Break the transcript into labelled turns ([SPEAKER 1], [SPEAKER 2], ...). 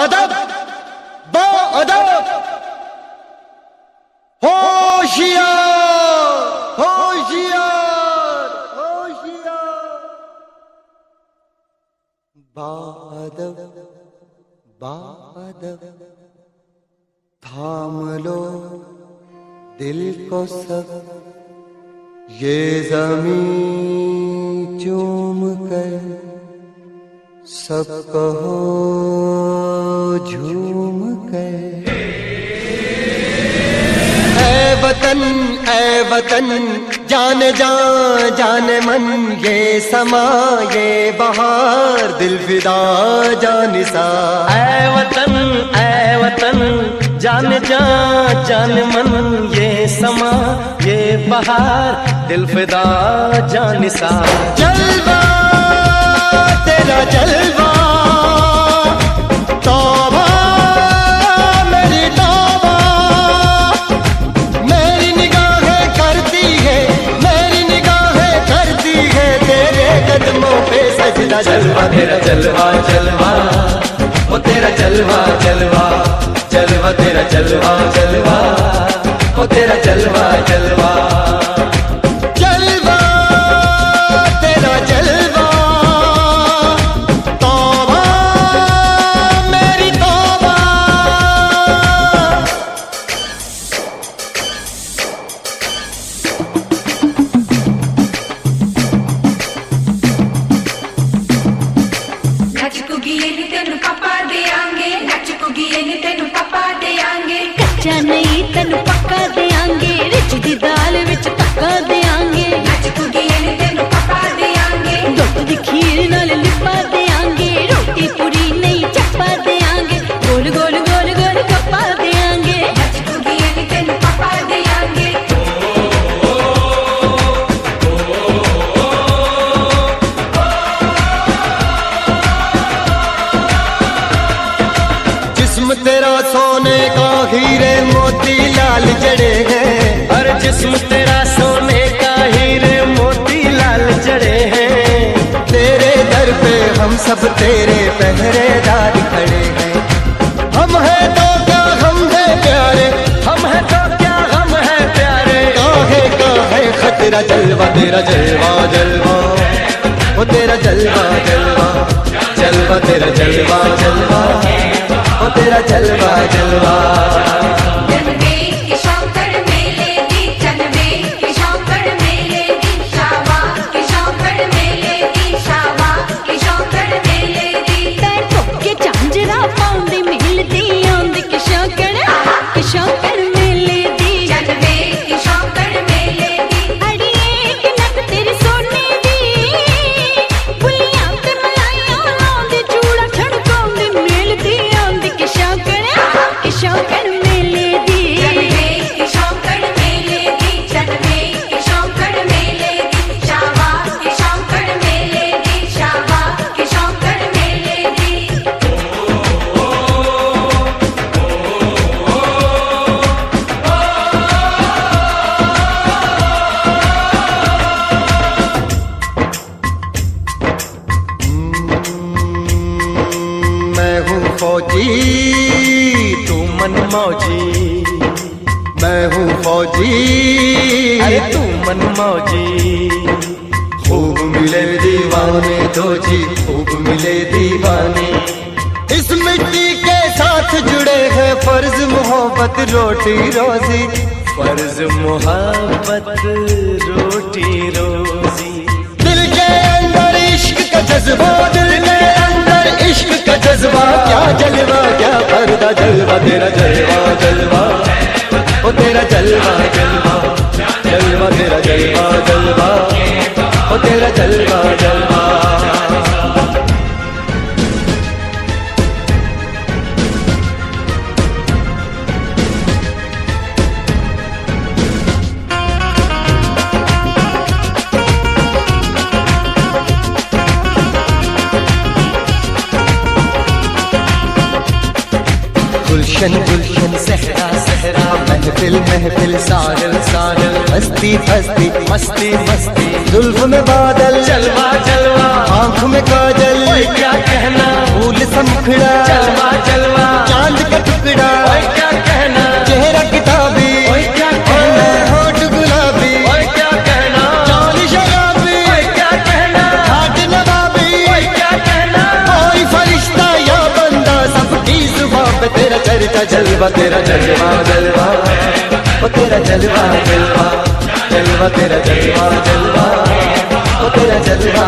[SPEAKER 1] अदब बाअदब होशियार होशियार होशियार बाअदब बाअदब थाम लो दिल को सब ये ज़मीं चूम कर सब कहो झूम कर। ऐ वतन जान जान मन ये समा ये बहार दिल फिदा जानिसा।
[SPEAKER 2] ऐ वतन जान जान मन ये समा ये बहार दिल फिदा जानिसा।
[SPEAKER 1] जलवा तेरा जलवा तौबा मेरी तौबा मेरी निगाहें करती है तेरे कदमों पे सजदा।
[SPEAKER 2] जलवा तेरा जलवा जलवा वो तेरा जलवा जलवा जलवा तेरा जलवा जलवा वो तेरा जलवा जलवा।
[SPEAKER 1] जलवा तेरा जलवा तौबा मेरी तौबा।
[SPEAKER 3] कच्चा नहीं तेनू पक्का देंगे रिच दी दाल विच पक्का देंगे। दुध दी खीर नाल लिपा देंगे रोटी पूरी नहीं चप्पा देंगे गोल गोल गोल गोल कप्पा देंगे। जिस्म तेरा सोने का हीरे मोती लाल जड़े हैं।
[SPEAKER 2] हर जिस्म तेरा सोने का हीरे मोती लाल जड़े हैं।
[SPEAKER 1] तेरे दर पे हम सब तेरे पहरेदार खड़े हैं। हम हैं तो क्या हम हैं प्यारे
[SPEAKER 2] हम है तो क्या हम है प्यारे।
[SPEAKER 1] काहे खतरा जलवा तेरा जलवा जलवा वो तेरा जलवा जलवा जलवा तेरा जलवा जलवा वो तेरा जलवा जलवा। फौजी
[SPEAKER 2] तू मन मौजी
[SPEAKER 1] मैं हूँ फौजी
[SPEAKER 2] अरे तू मन मौजी।
[SPEAKER 1] खूब मिले दीवाने दो जी खूब मिले दीवाने। इस मिट्टी के साथ जुड़े हैं फर्ज मोहब्बत रोटी रोजी।
[SPEAKER 2] फर्ज मोहब्बत रोटी रोजी।
[SPEAKER 1] दिल के अंदर इश्क का जज्बा दिल के अंदर इश्क का जज्बा। क्या जलवा क्या पर्दा जलवा तेरा जलवा जलवा वो तेरा जलवा जलवा जलवा तेरा जलवा जलवा वो तेरा जलवा जलवा। गुलशन गुलशन सहरा सहरा महफिल महफिल सागल सागल हस्ती हस्ती
[SPEAKER 2] मस्ती मस्ती।
[SPEAKER 1] जुल्फ में बादल
[SPEAKER 2] जलवा जलवा
[SPEAKER 1] आँख में काजल
[SPEAKER 2] क्या कहना
[SPEAKER 1] फूल सा मुखड़ा
[SPEAKER 2] जलवा जलवा।
[SPEAKER 1] का जलवा तेरा जलवा जलवा ओ तेरा जलवा जलवा जलवा तेरा जलवा जलवा ओ तेरा जलवा